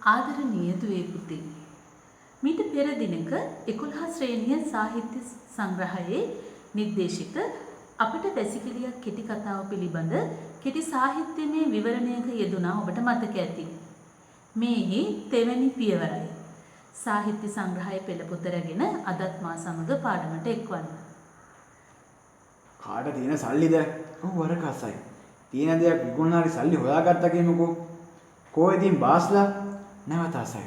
ආදරණීය දුවේ පුතේ මීට පෙර දිනක 11 ශ්‍රේණිය සාහිත්‍ය සංග්‍රහයේ නිර්දේශිත අපට වැසිකිළියක් කෙටි කතාව පිළිබඳ කෙටි සාහිත්‍යමය විවරණයක යෙදුණා ඔබට මතක ඇති. මේහි තෙවැනි පියවරයි. සාහිත්‍ය සංග්‍රහය පෙළපොත රැගෙන අදත් මා සමග පාඩමට එක්වන්න. කාට තියෙන සල්ලිද? ඔව් වරකසයි. තියෙන දෙයක් විකුණන හරි සල්ලි හොයාගත්තා කියමුකෝ. කොහෙදින් බාස්ලා නැවත අසයි.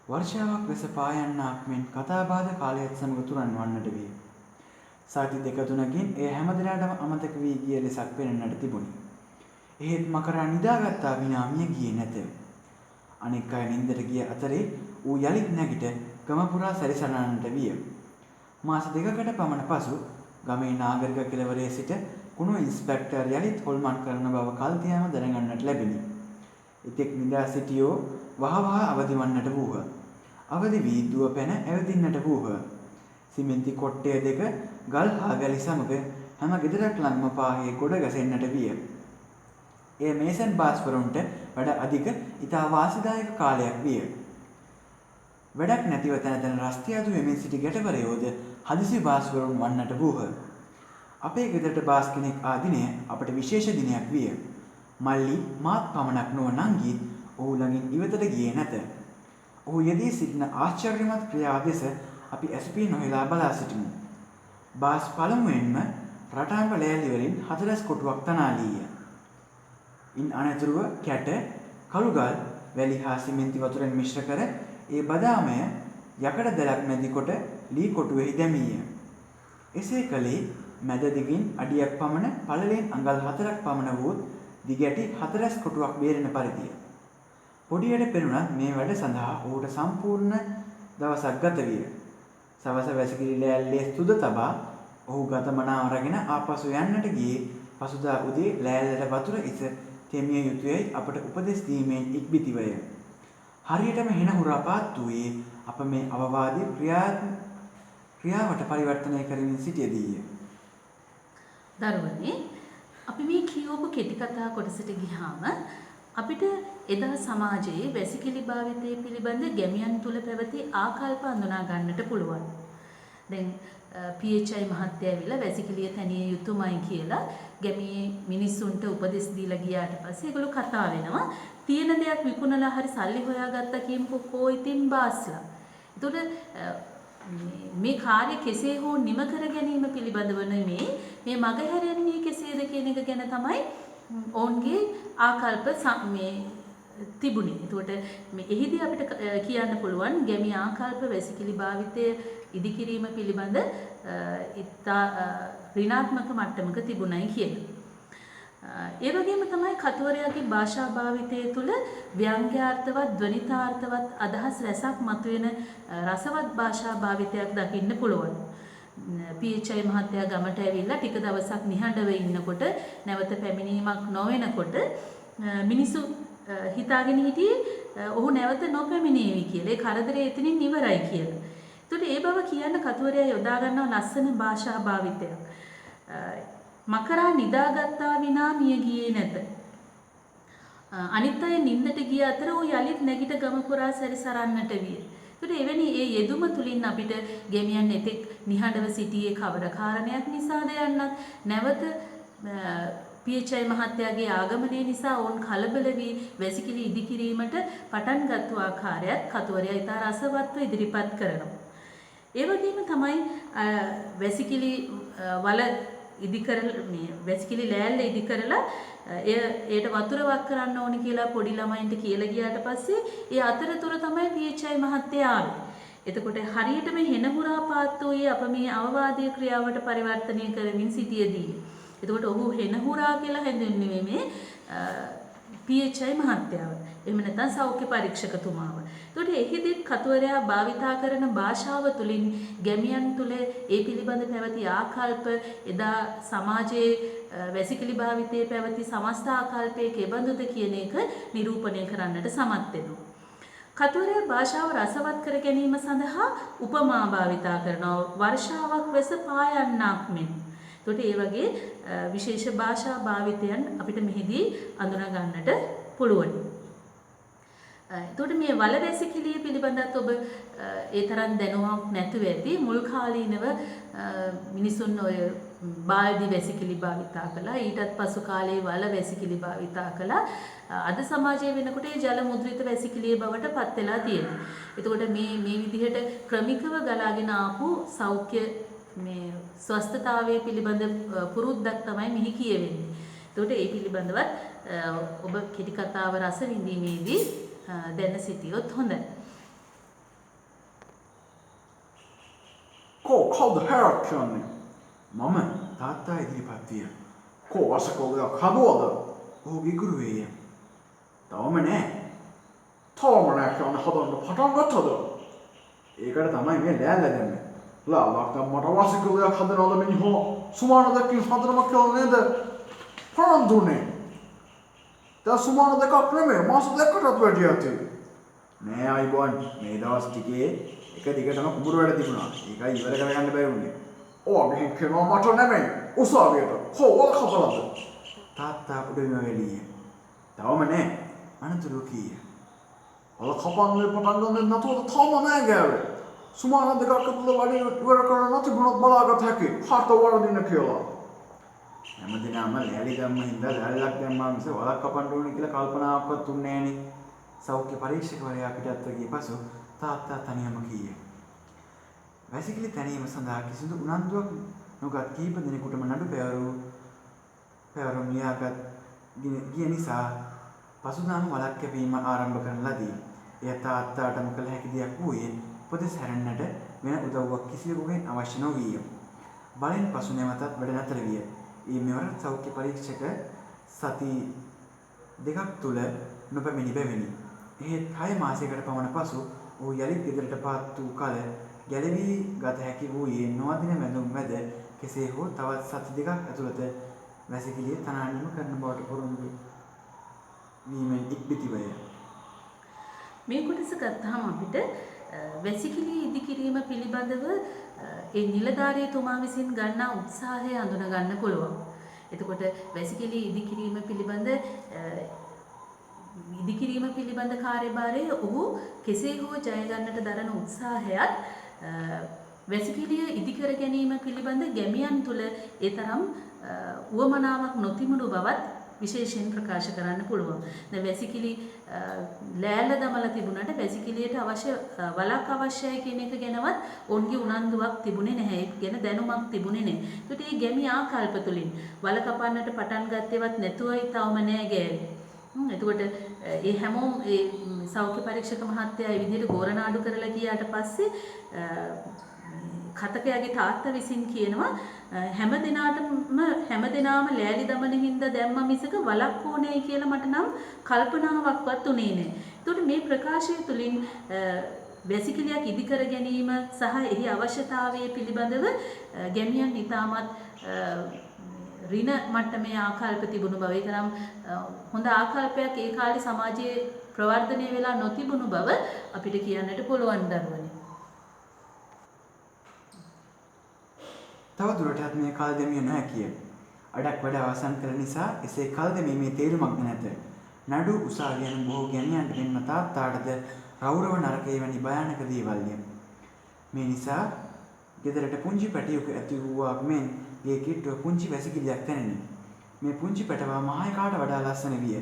වර්ෂාවක් ලෙස පායන්නාක් මෙන් කතාබහද කාලයත් සමග තුරන් වන්නට විය. සති දෙක තුනකින් එය හැමදෙනාටම අමතක වී ගිය ලෙසක් පෙනෙන්නට තිබුණි. එහෙත් මකරා නිදාගත්තා විනා මිය ගියේ නැත. අනෙක් අය නින්දට ගිය අතරේ ඌ යලිත් නැගිට ගම පුරා සැරිසරන්නට විය. මාස දෙකකට පමණ පසු ගමේ නාගරික කෙළවරේ සිට කුණු ඉන්ස්පෙක්ටර් යලිත් හොල්මන් කරන බව කල්තියාම දැනගන්නට ලැබිණි. එතෙක් නිදා සිටියෝ වහවහ අවදි වන්නට වූහ. අවදි වී දුව පැන ඇවිදින්නට වූහ. සිමෙන්ති කොට්ටය දෙක ගල් හා වැලි සමග හැම ගෙදරක් ළඟම පාහේ ගොඩ ගැසෙන්නට විය. එය මේසන් බාස්වරුන්ට වැඩ අධික ඉතා වාසිදායක කාලයක් විය. වැඩක් නැතිව තැන තැන රස්තියාදු වෙමින් සිටි ගැටවරයෝද හදිසි බාස්වරුන් වන්නට වූහ. අපේ ගෙදරට බාස් කෙනෙක් ආ දිනය අපට විශේෂ දිනයක් විය. මල්ලි මාත් පමණක් නොව නංගීත් ඔහු ළඟින් ඉවතට ගියේ නැත. ඔහු යෙදී සිටින ආශ්චර්යමත් ක්‍රියාව දෙස අපි ඇස්පී නොහෙලා බලා සිටිමු. බාස් පළමුවෙන්ම රටාංග ලෑලි වලින් 40 කොටුවක් තනාලීය. ඉන් අනතුරුව කැට, කළුගල්, වැලි හා සිමෙන්ති වතුරෙන් මිශ්‍ර කර ඒ බදාමය යකඩ දැලක් මැදි කොට ලී කොටුවෙහි දැමීය. එසේ කළේ මැද දිගින් අඩියක් පමණ පළලෙන් අඟල් 4ක් පමණ වූ දිගැටි 40 කොටුවක් බේරෙන පරිදිය. පොඩියට පෙනුනත් මේ වැඩ සඳහා ඔහුට සම්පූර්ණ දවසක් ගත විය. සවස වැසිකිළි ලෑල්ලේ සුද තබා ඔහු ගතමනාව රැගෙන ආපසු යන්නට ගියේ පසුදා උදේ ලෑල්ලට වතුර ඉස තෙමිය යුතුයයි අපට උපදෙස් දීමෙන් ඉක්බිතිවය. හරියටම හෙන හුරා පාත් වූයේ අප මේ අවවාදී ක්‍රියාවට පරිවර්තනය කරමින් සිටියදීය. දරුවනේ අපි මේ කියවපු කෙටි කතා කොටසට ගියාම අපිට එදා සමාජයේ වැසිකිළි භාවිතය පිළිබඳ ගැමියන් තුල පැවති ආකල්ප අඳුනා ගන්නට පුළුවන්. දැන් PHI මහත්තයා ඇවිල්ලා වැසිකිළිය තනිය යුතුයමයි කියලා ගැමියේ මිනිස්සුන්ට උපදෙස් දීලා ගියාට පස්සේ ඒගොල්ලෝ කතා වෙනවා. තියෙන දෙයක් විකුණලා හරි සල්ලි හොයාගත්තා කියමුකෝ කෝ ඉතින් බාස්ලා. ඒතකොට මේ කාර්ය කෙසේ හෝ නිම කර ගැනීම පිළිබඳව නෙමේ මේ මග හැරෙන්නේ කෙසේද කියන එක ගැන තමයි ඔවුන්ගේ ආකල්ප මේ තිබුණේ. ඒකට මේ එහිදී අපිට කියන්න පුළුවන් ගැමි ආකල්ප වැසිකිළි භාවිතය ඉදිකිරීම පිළිබඳ ඉතා ඍණාත්මක මට්ටමක තිබුණයි කියලා. ඒ වගේම තමයි කතුවරයාගේ භාෂා භාවිතය තුළ ව්‍යංග්‍යාර්ථවත් ධ්වනිතාර්ථවත් අදහස් රැසක් මතුවෙන රසවත් භාෂා භාවිතයක් දකින්න පුළුවන්. PHI මහත්තයා ගමට ඇවිල්ලා ටික දවසක් නිහඬව ඉන්නකොට නැවත පැමිණීමක් නොවෙනකොට මිනිසු හිතාගෙන හිටියේ ඔහු නැවත නොපැමිණේවි කියලා. ඒ කරදරේ එතනින් ඉවරයි කියලා. ඒතකොට ඒ බව කියන්න කතුවරයා යොදා ගන්නවා ලස්සන භාෂා භාවිතයක්. මකරා නිදාගත්තා විනා මිය ගියේ නැත. අනිත් අය නිින්දට ගිය අතර ਉਹ යලිත් නැගිට ගම පුරා සැරිසරන්නට විය. ඒකට එවැනි ඒ යෙදුම තුලින් අපිට ගෙමියන් එතෙක් නිහඬව සිටියේ කවර කාරණයක් නිසාද යන්නත් නැවත PHI මහත්තයාගේ ආගමනය නිසා ඔවුන් කලබල වී වැසිකිළි ඉදිකිරීමට පටන් ගත්තු ආකාරයත් කතුවරයා ඉතා රසවත්ව ඉදිරිපත් කරනවා. ඒ වගේම තමයි වැසිකිළි වල වැසිකිළි ලෑල්ල ඉදි කරලා ඒට වතුර වක් කරන්න ඕනි කියලා පොඩි ළමයින්ට කියලා ගියාට පස්සේ ඒ අතරතුර තමයි PHI මහත්තයා ආවේ. එතකොට හරියටම හෙන හුරා පාත් වූයේ අප මේ අවවාදීය ක්‍රියාවට පරිවර්තනය කරමින් සිටියේදී. එතකොට ඔහු හෙන හුරා කියලා හැඳින්වුවේ මේ PHI මහත්තයාව. එහෙම නැත්නම් සෞඛ්‍ය පරීක්ෂකතුමාව. එතකොට එහිදී කතුවරයා භාවිතා කරන භාෂාව තුළින් ගැමියන් තුළ ඒ පිළිබඳ පැවති ආකල්ප එදා සමාජයේ වැසිකිළි භාවිතයේ පැවති සමස්ත ආකල්පයේ කෙබඳුද කියන එක නිරූපණය කරන්නට සමත් වෙනවා. කතුවරයා භාෂාව රසවත් කර ගැනීම සඳහා උපමා භාවිතා කරනවා. වර්ෂාවක් වැස පායන්නාක් මෙන්. එතකොට ඒ වගේ විශේෂ භාෂා භාවිතයන් අපිට මෙහිදී අඳුනා ගන්නට පුළුවන්. එතකොට මේ වල වැසිකිළිය පිළිබඳවත් ඔබ ඒ තරම් දැනුමක් නැතුව ඇති. මුල් කාලීනව මිනිසුන් ඔය බාල්දි වැසිකිළි භාවිතා කළා. ඊටත් පසු කාලේ වල වැසිකිළි භාවිතා කළා. අද සමාජයේ වෙනකොට ඒ ජල මුද්‍රිත වැසිකිළිය බවට පත් වෙලා තියෙනවා. එතකොට මේ විදිහට ක්‍රමිකව ගලාගෙන ආපු සෞඛ්‍ය මේ ස්වස්ථතාවයේ පිළිබඳ පුරුද්දක් තමයි මෙහි කියවෙන්නේ. එතකොට ඒ පිළිබඳවත් ඔබ කෙටි කතාව රස විඳීමේදී දැන සිටියොත් හොඳයි. කවුද හැරක් කියන්නේ? මම තාත්තා ඉදිරිපත් විය. කෝ අසකෝලයක් හදුවද? ඔහු විගුරුවේය. තවම නෑ. තවම නෑ කියන හදන්න පටන් ගත්තද? ඒකට තමයි මේ ලෑල්ල දැම්මේ. ලාලක් මට වාසිකෝලයක් හදනවද මිනිහෝ? සුමාන දෙකකින් හදනම කියලා නේද? පරම් දුන්නේ. දැන් සුමාන දෙකක් නෙමෙයි මාස දෙකකටත් වැඩි ඇති. නෑ අයිබෝන් මේ දවස් ටිකේ එක දිගටම කුඹුර වැඩ තිබුණා. ඒකයි ඉවර කරගන්න බැරි වුණේ. ඔව් මෙහෙන් කියනවා මට නෙමෙයි උසාවියට. කොහොම කපලාද? තාත්තා උඩින්ම වෙලිය. තවම නෑ. අනතුරු කීය. ඔල කපන්නේ පටන් ගන්න නැතුව තවම නෑ ගෑවේ. සුමාන දෙකක් අතල වැඩි ඉවර කරන්න නැතිුණොත් බලාගත හැකි. හත වරදින්න කියලා. හැමදිනම ලෑලි ගම්ම හින්දා ලෑල්ලක් දැම්මා මිස වලක් කපන්න ඕනේ කියලා කල්පනාවක්වත් තුන්නේ නෑනේ. සෞඛ්‍ය පරීක්ෂකවරයා පිටත් ගිය පසු තාත්තා තනියම කීයේ. වැසිකිලි තැනීම සඳහා කිසිදු උනන්දුවක් නොගත් කීප දිනෙකටම නඩු පැවරුම් ලියාගත් ගිය නිසා පසුදාම වලක් කැපීම ආරම්භ කරන ලදී. එය තාත්තාටම කළ හැකි දෙයක් වූයේ උපදෙස් හැරෙන්නට වෙන උදව්වක් කිසිවෙකුගෙන් අවශ්‍ය නොවිය. බලෙන් පසු නැවතත් වැඩ නතර විය. ඒ මෙවර සෞඛ්‍ය පරීක්ෂක සති දෙකක් තුල නොපැමිණි බැවිනි. එහෙත් 6 මාසයකට පමණ පසු ඔහු යළිත් ගෙදරට පාත් වූ කල ගැලවී ගත හැකි වූයේ නොඅදින මැදුම් මැද කෙසේ හෝ තවත් සති දෙකක් ඇතුළත වැසිකිළිය තනානීම කරන බවට පොරොන්දු වීමෙන් ඉක්බිතිවය. මේ කොටස ගත්තාම අපිට වැසිකිළිය ඉදිකිරීම පිළිබඳව ඒ නිලධාරියතුමා විසින් ගන්නා උත්සාහය හඳුනා ගන්න පුළුවන්. එතකොට වැසිකිළිය ඉදිකිරීම පිළිබඳ කාර්යභාරය ඔහු කෙසේ හෝ ජය ගන්නට දරන උත්සාහයත් වැසිකිළිය ඉදිකර ගැනීම පිළිබඳ ගැමියන් තුළ ඒ තරම් උවමනාවක් නොතිබුණු බවත් විශේෂයෙන් ප්‍රකාශ කරන්න පුළුවන්. දැන් වැසිකිළි ලෑල්ල දමලා තිබුණාට වැසිකිළියට අවශ්‍ය වලක් අවශ්‍යයි කියන එක ගැනවත් ඔවුන්ගේ උනන්දුවක් තිබුණේ නැහැ. ඒක ගැන දැනුමක් තිබුණේ නැහැ. ඒකට මේ ගැමි ආකල්ප තුලින් වල කපන්නට පටන් ගත්තේවත් නැතුවයි තවම නෑ ගෑවේ. එතකොට ඒ හැමෝම ඒ සෞඛ්‍ය පරීක්ෂක මහත්තයා ඒ විදිහට ගෝරනාඩු කරලා ගියාට පස්සේ කතකයාගේ තාත්තා විසින් කියනවා හැමදෙනාම ලෑලි දමන හින්දා දැම්ම මිසක වලක් ඕනේ කියලා මට නම් කල්පනාවක්වත් උනේ නැහැ. එතකොට මේ ප්‍රකාශය තුලින් වැසිකිළියක් ඉදි කර ගැනීම සහ එහි අවශ්‍යතාවය පිළිබඳව ගැමියන් ඉතාමත් ඍණ මට්ටමේ ආකල්ප තිබුණු බව, ඒ තරම් හොඳ ආකල්පයක් ඒ කාලේ සමාජයේ ප්‍රවර්ධනය වෙලා නොතිබුණු බව අපිට කියන්නට පුළුවන් දරුවනේ. තව දුරටත් මේ කල් දෙමිය නොහැකිය. අඩක් වැඩ අවසන් කළ නිසා එසේ කල් දෙමීමේ තේරුමක් නැත. නඩු උසාවිය යන බොහෝ ගැමියන්ට මෙන්ම තාත්තාටද රෞරව නරකයේ වැනි භයානක දේවල්ය. මේ නිසා ගෙදරට පුංචි පැටියෙකු ඇති වූවක් මෙන් ඒ කිට්ටුව පුංචි වැසිකිළියක් තැනිනි. මේ පුංචි පැටවා මහා එකාට වඩා ලස්සන විය.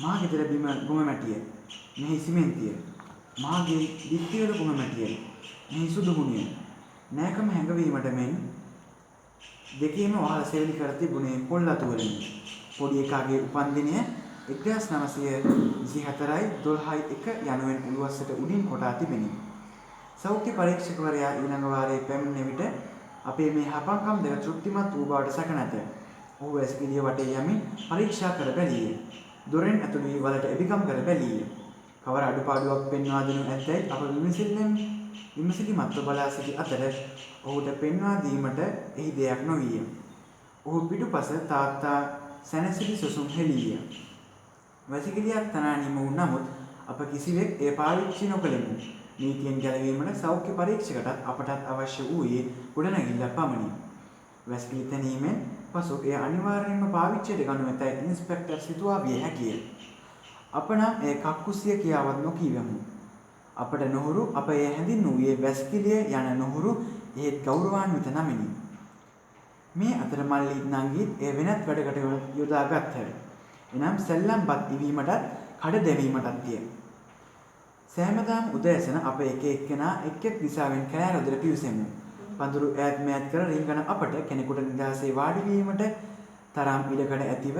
මා ගෙදර බිම ගොම මැටිය. මෙහි සිමෙන්තිය. මාගේ දිත්තිවල ගොම මැටිය. මෙහි සුදු ගුණිය. නෑකම හැඟවීමට මෙන් දෙකේම වහල සෙවිලි කර තිබුණේ පොල් අතු වලින්. පොඩි එකාගේ උපන්දිනය 1924/12/1 යනුවෙන් උළුවස්සට උඩින් කොටා තිබෙනි. සෞඛ්‍ය පරීක්ෂකවරයා ඊළඟ වාරයේ පැමිණෙන විට අපේ මේ හපංකම් දෙක තෘප්තිමත් වූ බවට සැක නැත. ඔහු වැසිකිළිය වටේ යමින් පරීක්ෂා කර බැලීය. දොරෙන් ඇතුළු වී වලට එබිකම් කර බැලීය. කවර අඩුපාඩුවක් පෙන්වා දෙනු ඇතැයි අප විමසිලිමත්ව බලා සිටි අතර ඔහුට පෙන්වා දීමට එහි දෙයක් නොවිය. ඔහු පිටුපස තාත්තා සැනසිලි සුසුම් හෙළීය. වැසිකිළියක් තනානීම වූ නමුත් අප කිසිවෙක් එය පාවිච්චි නොකළෙමු. නීතියෙන් ගැලවීමට සෞඛ්‍ය පරීක්ෂකටත් අපටත් අවශ්‍ය වූයේ ගොඩනැගිල්ලක් පමණි. වැසිකිළි තැනීමෙන් පසු එය අනිවාර්යයෙන්ම පාවිච්චියට ගනු ඇතැයි ඉන්ස්පෙක්ටර් සිතුවා විය හැකිය. අප නම් ඒ කක්කුසිය කියාවත් නොකීවෙමු. අපට නොහුරු අප එය හැඳින්වූයේ වැස්කිළිය යන නොහුරු එහෙත් ගෞරවාන්විත නමිනි. මේ අතර මල්ලි නංගීත් එය වෙනත් වැඩකට යොදාගත්හ. එනම් සෙල්ලම්පත් ඉවීමටත් කඩ දැමීමටත්ය. සෑමදාම උදෑසන අප එක එක්කෙනා එක් එක් දිසාවෙන් කෑරොදට පිවිසෙමු. පඳුරු ඈත් මෑත් කර රිංගන අපට කෙනෙකුට නිදහසේ වාඩි වීමට තරම් ඉඩකඩ ඇතිව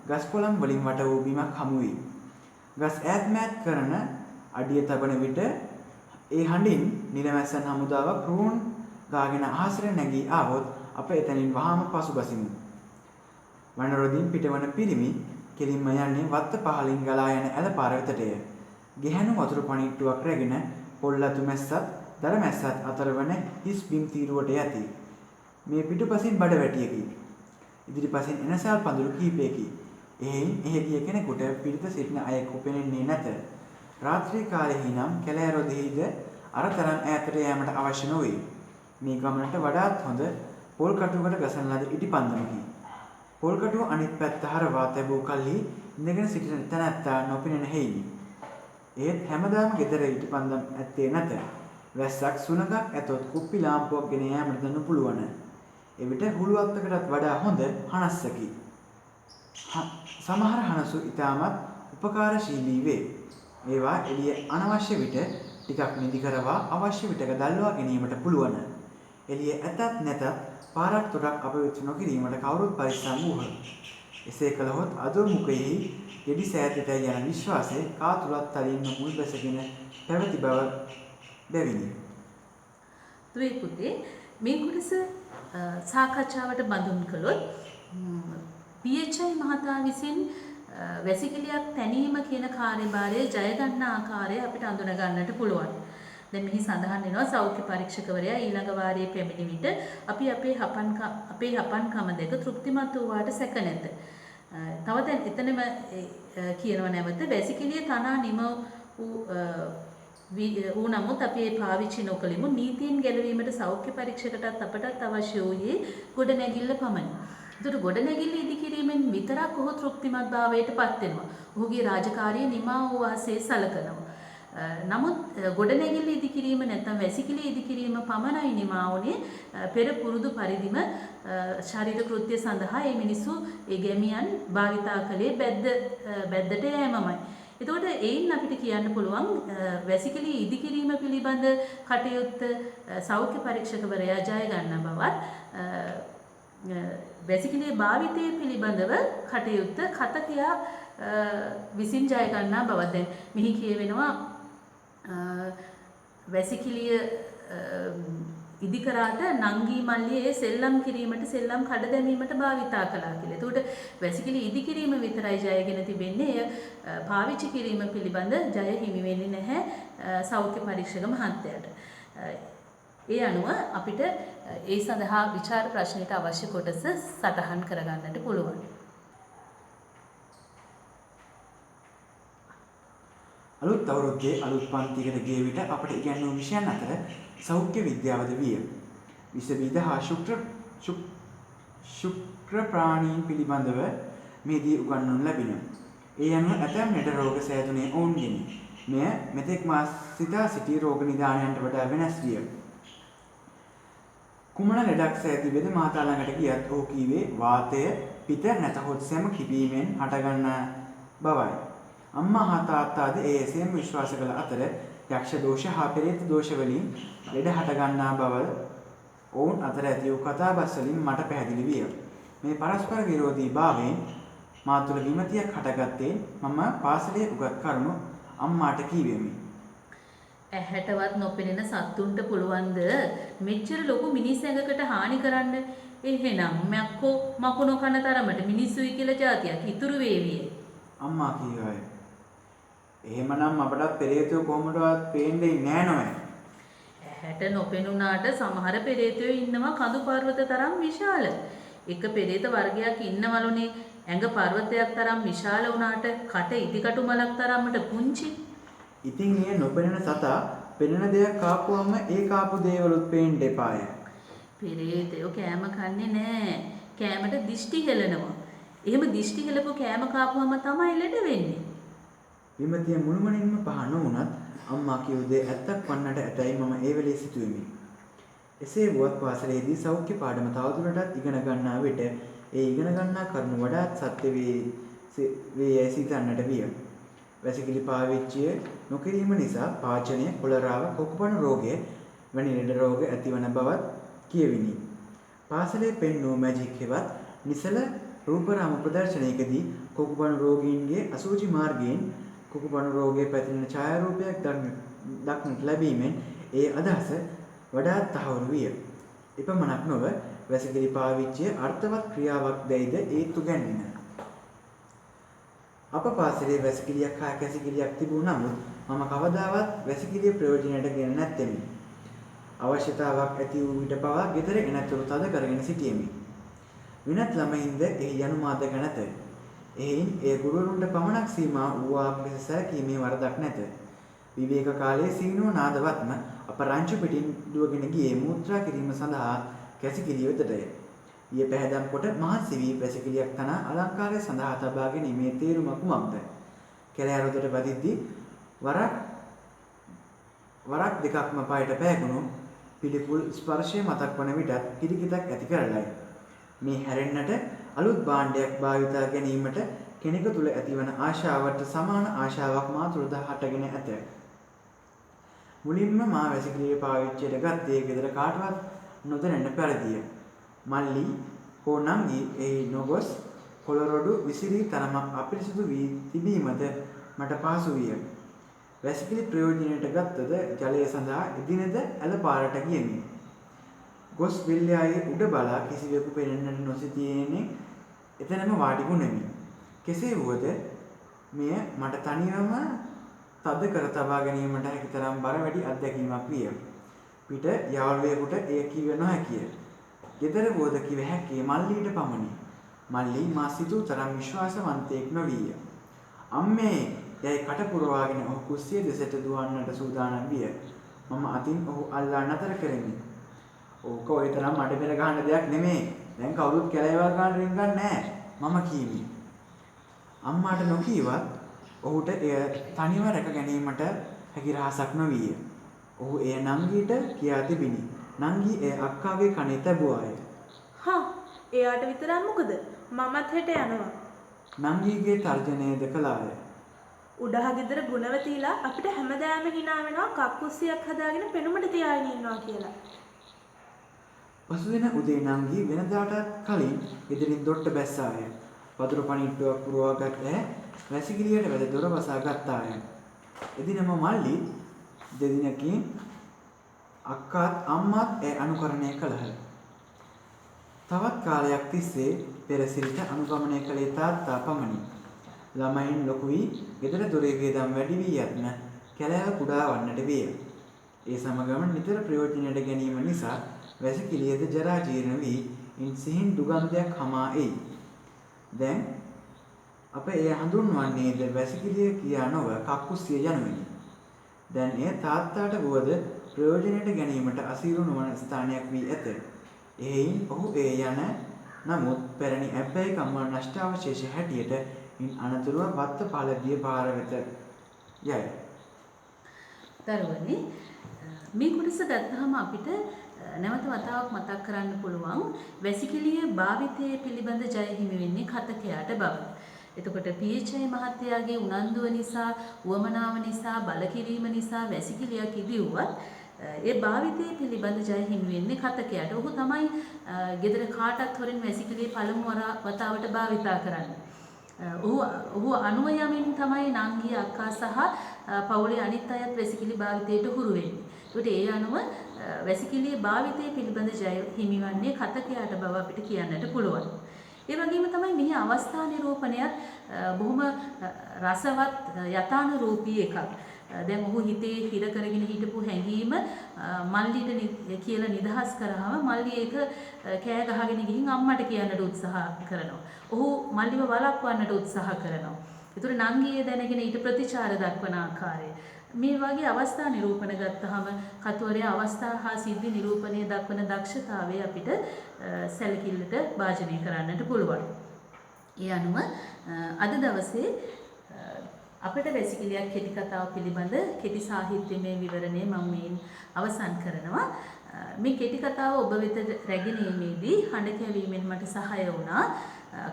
ගස් කොළන් වලින් වට වූ බිමක් හමු වී. ගස් ඈත් මෑත් කරන අඩිය තබන විට ඒ හඬින් නිලමැස්සන් හමුදාවක් රුවන් ගාගෙන අහසට නැගී ආවොත් අප එතනින් වහාම පසුබසිමු. වනරොදින් පිටවන පිරිමි කෙලින්ම යන්නේ වත්ත පහලින් ගලා යන ඇල පාර වෙතටය. ගෙහැණු වතුර පණිට්ටුවක් රැගෙන පොල්ලතු මැස්සත් දර මැස්සත් අතර වන හිස් බිම් තීරුවට යති. මේ පිටුපසින් බඩ වැටියකි. ඉදිරිපසින් එනසල් පඳුරු කීපයකි. එහෙයින් එහි ගිය කෙනෙකුට පිරිත සිටින අයෙකු පෙනෙන්නේ නැත. රාත්‍රී කාලෙහි නම් කැලෑරොදෙහිද අරතරන් ඈතට යෑමට අවශ්‍ය නොවේ. මේ ගමනට වඩාත් හොඳ පොල් කටුවකට ගසන ලද ඉටිපන්දමකි. පොල් කටුව අනිත් පැත්ත හරවා තැබූ කල්හි ඉඳගෙන සිටින තැනැත්තා නොපෙනෙන හේයිනි. ඒත් හැමදාම ගෙදර ඉටිපන්දම් ඇත්තේ නැත. වැස්සක් සුනකක් ඇතොත් කුප්පි ලාම්පුවක් ගෙන යාමට නොපුළුවන. එවිට හුළුවත්තකටත් වඩා හොඳ හනස්සකි. සමහර හනසු ඉතාමත් උපකාරශීලී වේ. ඒවා එළිය අනවශ්‍ය විට ටිකක් නිදි කරවා අවශ්‍ය විටක දල්වා ගැනීමට පුළුවන්. එළිය ඇතත් නැතත් පාරක් තොටක් අප වෙත නොකිරීමට කවුරුත් පරිස්සම් වූහ. එසේ කළහොත් අදෝ මුඛයෙහි ගෙඩි සෑදෙට යන විශ්වාසය කා තුලත් තලින්ම මුල් බැසගෙන පැවති බව බැවිනි. දුවේ පුතේ මේ කොටස සාකච්ඡාවට බඳුන් කළොත් PHI මහතා විසින් වැසිකිළියක් තැනීම කියන කාර්යභාරය ජය ගන්න ආකාරය අපිට අඳුන ගන්නට පුළුවන්. දැන් මෙහි සඳහන් වෙනවා සෞඛ්‍ය පරීක්ෂකවරයා ඊළඟ වාරයේ පැමිණි විට අපි අපේ හපන්කම දෙක තෘප්තිමත් වූවාට සැක නැත. තව දැන් එතනම කියනව නැවත වැසිකිළිය තනා නිම වූ නමුත් අපි ඒ පාවිච්චි නොකළෙමු. නීතියෙන් ගැලවීමට සෞඛ්‍ය පරීක්ෂකටත් අපටත් අවශ්‍ය වූයේ ගොඩනැගිල්ල පමණි. ඒතර ගොඩනැගිල්ල ඉදිකිරීමෙන් විතරක් ඔහු තෘප්තිමත් භාවයට පත් වෙනවා. ඔහුගේ රාජකාරිය නිමා වූ වාසේ සලකනවා. නමුත් ගොඩනැගිල්ල ඉදිකිරීම නැත්නම් වැසිකිළිය ඉදිකිරීම පමණයි නිමා වුණේ පෙර පුරුදු පරිදිම ශරීර කෘත්‍ය සඳහා මේ මිනිස්සු ඒ ගැමියන් භාවිතා කළේ බැද්දට යෑමමයි. එතකොට එයින් අපිට කියන්න පුළුවන් වැසිකිළිය ඉදිකිරීම පිළිබඳ කටයුත්ත සෞඛ්‍ය පරීක්ෂකවරයා ජය ගන්න බවත් වැසිකිළිය භාවිතය පිළිබඳව කටයුත්ත කතකියා විසින් ජය ගන්නා බවත්. දැන් මෙහි කියවෙනවා වැසිකිළිය ඉදිකරාට නංගී මල්ලියේ සෙල්ලම් කිරීමට සෙල්ලම් කඩ දැමීමට භාවිතා කළා කියලා. එතකොට වැසිකිළිය ඉදිකිරීම විතරයි ජයගෙන තිබෙන්නේ. එය පාවිච්චි කිරීම පිළිබඳ ජය හිමි වෙන්නේ නැහැ සෞඛ්‍ය පරීක්ෂක මහත්තයාට. ඒ අනුව අපිට ඒ සඳහා විචාර ප්‍රශ්නයට අවශ්‍ය කොටස සටහන් කරගන්නට පුළුවන්. අලුත් අවුරුද්දේ අලුත් පන්තියකට ගිය විට අපට ඉගැන්වූ විෂයන් අතර සෞඛ්‍ය විද්‍යාවද විය. විස බීජ හා ශුක්‍ර ප්‍රාණීන් පිළිබඳව මෙහිදී උගන්වනු ලැබින. ඒ අනුව ඇතැම් ලෙඩ රෝග සෑදුනේ ඔවුන්ගෙනි. මෙය මෙතෙක් මා සිතා සිටි රෝග නිදානයන්ට වඩා වෙනස් විය. කුමන ලෙඩක් සෑදී වෙද මාතා ළඟට ගියත් ඔහු කීවේ වාතය පිට නැතහොත් සැම කිපීමෙන් හටගන්න බවයි. අම්මා හා තාත්තාද එසේම විශ්වාස කළ අතර යක්ෂ දෝෂ හා පෙරේත දෝෂ වලින් ලෙඩ හටගන්නා බව ඔවුන් අතර ඇති වූ කතාබස් වලින් මට පැහැදිලි විය. මේ පරස්පර විරෝධී භාවයෙන් මා තුළ විමතියක් හටගත්තේ මම පාසලේ උගත් කරුණු අම්මාට කීවෙමි. ඇහැටවත් නොපෙනෙන සත්තුන්ට පුළුවන්ද මෙච්චර ලොකු මිනිස් ඇඟකට හානි කරන්න? එහෙනම් මැක්කෝ මකුණු කන තරමට මිනිස්සුයි කියලා જાතියක් ඉතුරු වේවිය. අම්මා කීවාය. එහෙමනම් අපටත් පෙරේතයෝ කොහොමදවත් පේන්නේ නෑ නෝය. ඇහැට නොපෙනුනාට සමහර පෙරේතයෝ ඉන්නවා කඳු පර්වත තරම් විශාල. එක පෙරේත වර්ගයක් ඉන්නවලුනේ ඇඟ පර්වතයක් තරම් විශාල වුණාට කට ඉදිකටු මලක් තරමට පුංචි. ඉතින් ඒ නොපෙනෙන සතා පෙනෙන දෙයක් කාපුවම ඒ කාපු දේවලුත් පේන්න එපාය. පෙරේතයෝ කෑම කන්නේ නෑ. කෑමට දිෂ්ටි හෙලනවා. එහෙම දිෂ්ටි හෙලපු කෑම කාපුවම තමයි ලෙඩ වෙන්නේ. විමතිය මුළුමනින්ම පහ නොවුනත් අම්මා කියූ දේ ඇත්තක් වන්නට ඇතැයි මම ඒ වෙලේ සිතුවෙමි. එසේ වුවත් පාසලේදී සෞඛ්‍ය පාඩම තවදුරටත් ඉගෙන ගන්නා විට ඒ ඉගෙන ගන්නා කරුණු වඩාත් සත්‍ය වේ සිතන්නට විය. වැසිකිලි පාවිච්චිය නොකිරීම නිසා පාචනය, කොලරාව, කොකුපණු රෝගය වැනි ලෙඩ රෝග ඇතිවන බවත් කියවිනි. පාසලේ පෙන්වූ මැජික් හෙවත් නිසල රූපරාම ප්‍රදර්ශනයකදී කොකුපණු රෝගීන්ගේ අසූචි මාර්ගයෙන් කොකුපණු රෝගයේ පැතිරෙන ඡායාරූපයක් දක්නට ලැබීමෙන් ඒ අදහස වඩාත් තහවුරු විය. එපමණක් නොව වැසිකිලි පාවිච්චිය අර්ථවත් ක්‍රියාවක් දැයිද ඒත්තු ගැන්වින. අප පාසලේ වැසිකිළියක් හා කැසිකිළියක් තිබූ නමුත් මම කවදාවත් වැසිකිළිය ප්‍රයෝජනයට ගෙන නැත්තෙමි. අවශ්‍යතාවක් ඇති වූ විට පවා ගෙදර එනතුරු තද කරගෙන සිටියෙමි. විනත් ළමයින්ද එහි යනු මාදක නැත. එයින් එය ගුරුවරුන්ට පමණක් සීමා වූවාක් ලෙස සැලකීමේ වරදක් නැත. විවේක කාලයේ සීනුව නාදවත්ම අප රංචු පිටින් දුවගෙන ගියේ මූත්‍රා කිරීම සඳහා කැසිකිළිය වෙතටය. ඊය පැහැදම් කොට මහත් වී වැසිකිළියක් තනා අලංකාරය සඳහා තබා ගැනීමේ තේරුම කුමක්ද? කැලෑ රොදට වදිද්දී වරක් දෙකක්ම පායට පෑගුණු පිළිකුල් ස්පර්ශය මතක් වන විටත් පිළිකිතක් ඇති කරලයි. මේ හැරෙන්නට අලුත් භාණ්ඩයක් භාවිතා ගැනීමට කෙනෙකු තුළ ඇතිවන ආශාවට සමාන ආශාවක් මා තුළද හටගෙන ඇත. මුලින්ම මා වැසිකිළිය පාවිච්චියට ගත්තේ ගෙදර කාටවත් නොදැනෙන පරිදිය. මල්ලි හෝ නංගි එහි නොගොස් කොළරොඩු විසිරී තරමක් අපිරිසිදු වී තිබීමද මට පහසු විය. වැසිකිළි ප්‍රයෝජනයට ගත්තද ජලය සඳහා එදිනෙද ඇල පාරට ගියමි. ගොස් විල්යායේ උඩ බලා කිසිවෙකු පෙනෙන්නට නොසිටියේනේ එතනම වාඩි වුණෙමි. කෙසේ වුවද මෙය මට තනිවම තද කර තබා ගැනීමට හැකි තරම් බර වැඩි අත්දැකීමක් විය. පිට යාළුවෙකුට එය කිව නොහැකිය. ගෙදර වුවද කිව හැක්කේ මල්ලීට පමණි. මල්ලී මා සිතූ තරම් විශ්වාසවන්තයෙක් නොවිය. අම්මේ යයි කට පුරවාගෙන ඔහු කුස්සිය දෙසට දුවන්නට සූදානම් විය. මම අතින් ඔහු අල්ලා නතර කෙරෙමි. ඕක ඔය තරම් මඩ පෙර ගහන්න දෙයක් නෙමේ. දැන් කවුරුත් කැලේවල් ගන්න රින්ගන්නේ නැහැ. මම කීමි. අම්මාට නොකීවත් ඔහුට එය තනිව රැක ගැනීමට හැකි රහසක් නොවිය. ඔහු එය නංගීට කියා තිබිනි. නංගී එය අක්කාගේ කනේ තැබුවාය. හා එයාට විතරක් මොකද? මමත් හෙට යනවා. නංගීගේ තර්ජනයද කළාය. උඩහ ගෙදර ගුණවතීලා අපිට හැමදාම hina වෙනවා කක්කුස්සියක් හදාගෙන පෙනුමට තියාගෙන ඉන්නවා කියලා. පසුදින උදේ නංගී වෙනදාටත් කලින් ගෙදරින් දොට්ට බැස්සාය. වතුර පණිට්ටුවක් පුරවාගත් ඇය වැසිකිළියට වැද දොර වසා ගත්තාය. එදිනම මල්ලි දෙදිනකින් අක්කාත් අම්මාත් ඇය අනුකරණය කළහ. තවත් කාලයක් තිස්සේ පෙරසිරිට අනුගමනය කළේ තාත්තා පමණි. ළමයින් ලොකු වී ගෙදර දොරේ වේදම් වැඩි වී යත්න කැලෑව කුඩා වන්නට විය. ඒ සමගම නිතර ප්‍රයෝජනයට ගැනීම නිසා වැසිකිළියද ජරා ජීර්ණ වී ඉන් සිහින් දුගන්ධයක් හමා එයි. දැන් අප එය හඳුන්වන්නේද වැසිකිළිය කියා නොව කක්කුස්සිය යනුවෙනි. දැන් එය තාත්තාට වුවද ප්‍රයෝජනයට ගැනීමට අසීරු නොවන ස්ථානයක් වී ඇත. එයින් ඔහු ඒ යන නමුත් පැරණි ඇබ්බැහිකම් වල නෂ්ටාවශේෂ හැටියට ඉන් අනතුරුව වත්ත පාලදිය පාර වෙත යයි. දරුවනේ මේ කොටස ගත්තාම අපිට නැවත වතාවක් මතක් කරන්න පුළුවන් වැසිකිළියේ භාවිතය පිළිබඳ ජය හිමි වෙන්නේ කතකයාට බව. එතකොට PHI මහත්තයාගේ උනන්දුව නිසා, උවමනාව නිසා, බල කිරීම නිසා වැසිකිළියක් ඉදිවුවත් ඒ භාවිතය පිළිබඳ ජය හිමි වෙන්නේ කතකයාට. ඔහු තමයි ගෙදර කාටත් හොරෙන් වැසිකිළිය පළමු වතාවට භාවිතා කරන්නේ. ඔහු අනුව යමින් තමයි නංගි අක්කා සහ පවුලේ අනිත් අයත් වැසිකිළි භාවිතයට හුරු වෙන්නේ. ඒකට ඒ අනුව වැසිකිළියේ භාවිතය පිළිබඳ ජය හිමිවන්නේ කතකයාට බව අපිට කියන්නට පුළුවන්. ඒ වගේම තමයි මෙහි අවස්ථා නිරූපණයත් බොහොම රසවත් යථානුරූපී එකක්. දැන් ඔහු හිතේ හිර කරගෙන හිටපු හැඟීම මල්ලිට කියලා නිදහස් කරාම මල්ලි ඒක කෑ ගහගෙන ගිහින් අම්මට කියන්නට උත්සාහ කරනවා. ඔහු මල්ලිව වළක්වන්නට උත්සාහ කරනවා. ඒතර නංගියේ දැනගෙන ඊට ප්‍රතිචාර දක්වන ආකාරය. මේ වගේ අවස්ථා නිරූපණ ගත්තාම කතුවරයා අවස්ථා හා සිද්ධි නිරූපණය දක්වන දක්ෂතාවය අපිට සැලකිල්ලට භාජනය කරන්නට පුළුවන්. ඒ අනුව අද දවසේ අපට වැසිකිළියක් කෙටි කතාව පිළිබඳ කෙටි සාහිත්‍යමය විවරණය මම මේන් අවසන් කරනවා. මේ කෙටි කතාව ඔබ වෙත රැගෙන ඒමේදී හඬ කැවීමෙන් මට සහාය වුණා.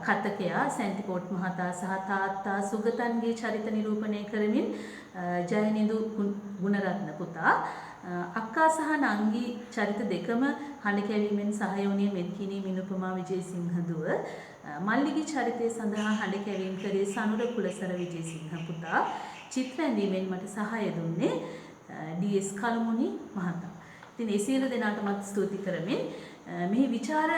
කතකයා සැන්ටිපෝට් මහතා සහ තාත්තා සුගතන්ගේ චරිත නිරූපණය කරමින් ජයනිදු ගුණරත්න පුතා. අක්කා සහ නංගි චරිත දෙකම හඬ කැවීමෙන් සහාය වුණේ මෙත්කිණී මිනුපමා විජේසිංහ දුව. මල්ලිගේ චරිතය සඳහා හඬ කැවීම කරේ සනුර කුලසර විජේසිංහ පුතා. චිත්‍ර ඇඳීමෙන් මට සහාය දුන්නේ ඩී.එස්. කලමුණි මහතා. ඉතින් ඒ සියලු දෙනාටමත් ස්තුති කරමින් මේ විචාර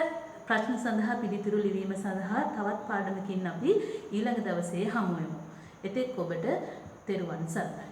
ප්‍රශ්න සඳහා පිළිතුරු ලිවීම සඳහා තවත් පාඩමකින් අපි ඊළඟ දවසේ හමු වෙමු. එතෙක් ඔබට තෙරුවන් සරණයි.